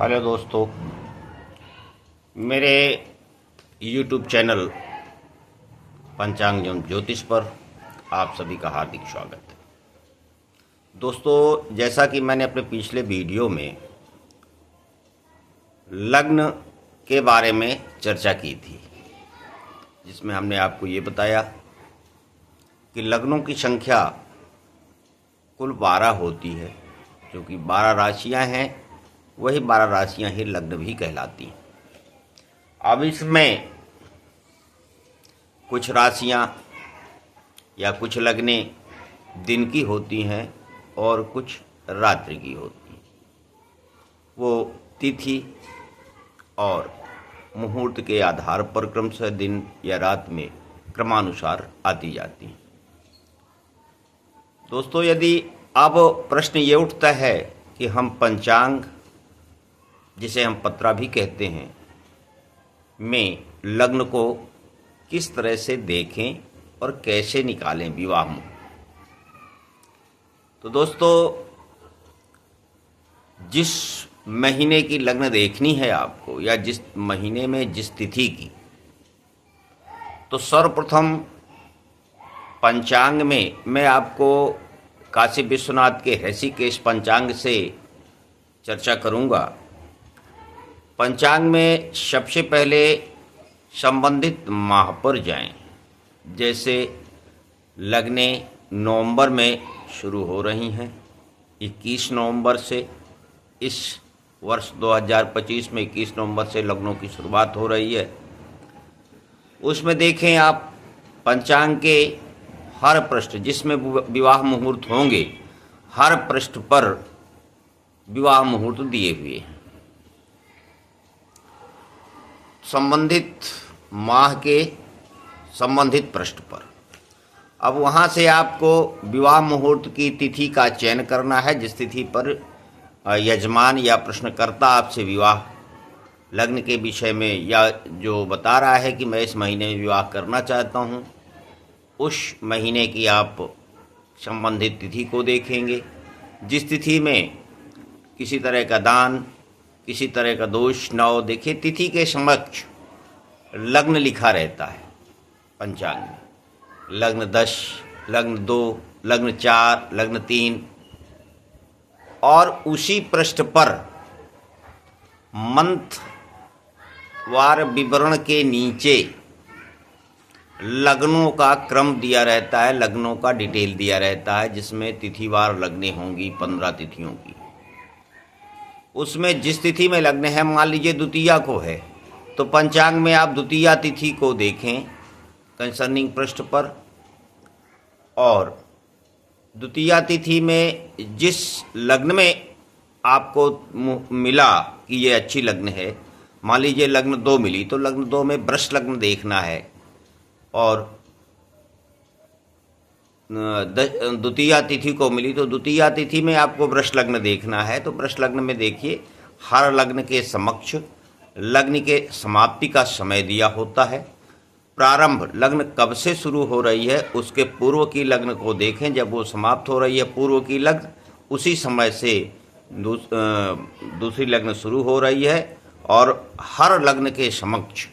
Hello दोस्तों, मेरे YouTube channel पंचांग एवं ज्योतिष पर आप सभी का हार्दिक स्वागत है। दोस्तों, जैसा कि मैंने अपने पिछले वीडियो में लग्न के बारे में चर्चा की थी, जिसमें हमने आपको ये बताया कि लग्नों की संख्या कुल 12 होती है, जो कि 12 राशियां हैं। वही 12 राशियां ही लग्न भी कहलाती हैं। अब इसमें कुछ राशियां या कुछ लग्नें दिन की होती हैं और कुछ रात्रि की होती हैं। वो तिथि और मुहूर्त के आधार पर क्रमशः दिन या रात में क्रमानुसार आती जाती हैं। दोस्तों, यदि अब प्रश्न ये उठता है कि हम पंचांग, जिसे हम पत्रा भी कहते हैं, में लग्न को किस तरह से देखें और कैसे निकालें विवाह में। तो दोस्तों, जिस महीने की लग्न देखनी है आपको या जिस महीने में जिस तिथि की, तो सर्वप्रथम पंचांग में मैं आपको काशी विश्वनाथ के ऋषिकेश पंचांग से चर्चा करूंगा। पंचांग में सबसे पहले संबंधित माह पर जाएं। जैसे लग्नें नवंबर में शुरू हो रही हैं, 21 नवंबर से, इस वर्ष 2025 में 21 नवंबर से लग्नों की शुरुआत हो रही है। उसमें देखें आप पंचांग के हर पृष्ठ जिसमें विवाह मुहूर्त होंगे, हर पृष्ठ पर विवाह मुहूर्त दिए हुए हैं संबंधित माह के संबंधित पृष्ठ पर। अब वहाँ से आपको विवाह मुहूर्त की तिथि का चयन करना है, जिस तिथि पर यजमान या प्रश्नकर्ता आपसे विवाह लग्न के विषय में या जो बता रहा है कि मैं इस महीने में विवाह करना चाहता हूँ, उस महीने की आप संबंधित तिथि को देखेंगे। जिस तिथि में किसी तरह का दान, किसी तरह का दोष न हो, देखिए तिथि के समक्ष लग्न लिखा रहता है पंचांग में। लग्न 10, लग्न 2, लग्न 4, लग्न 3, और उसी पृष्ठ पर मंथ वार विवरण के नीचे लग्नों का क्रम दिया रहता है, लग्नों का डिटेल दिया रहता है, जिसमें तिथिवार लग्नें होंगी 15 तिथियों की। उसमें जिस तिथि में लग्न है, मान लीजिए द्वितीया को है, तो पंचांग में आप द्वितीया तिथि को देखें कंसर्निंग पृष्ठ पर। और द्वितीया तिथि में जिस लग्न में आपको मिला कि ये अच्छी लग्न है, मान लीजिए लग्न 2 मिली, तो लग्न 2 में वृष लग्न देखना है। और द्वितीया तिथि को मिली तो द्वितीया तिथि में आपको वृष लग्न देखना है। तो वृष लग्न में देखिए हर लग्न के समक्ष लग्न के समाप्ति का समय दिया होता है। प्रारंभ लग्न कब से शुरू हो रही है, उसके पूर्व की लग्न को देखें। जब वो समाप्त हो रही है पूर्व की लग्न, उसी समय से दूसरी लग्न शुरू हो रही है। और हर लग्न के समक्ष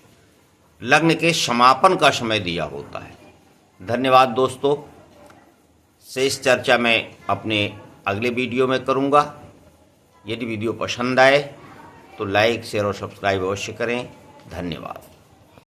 लग्न के समापन का समय दिया होता है। धन्यवाद दोस्तों। शेष चर्चा मैं अपने अगले वीडियो में करूंगा। यदि वीडियो पसंद आए तो लाइक, शेयर और सब्सक्राइब अवश्य करें। धन्यवाद।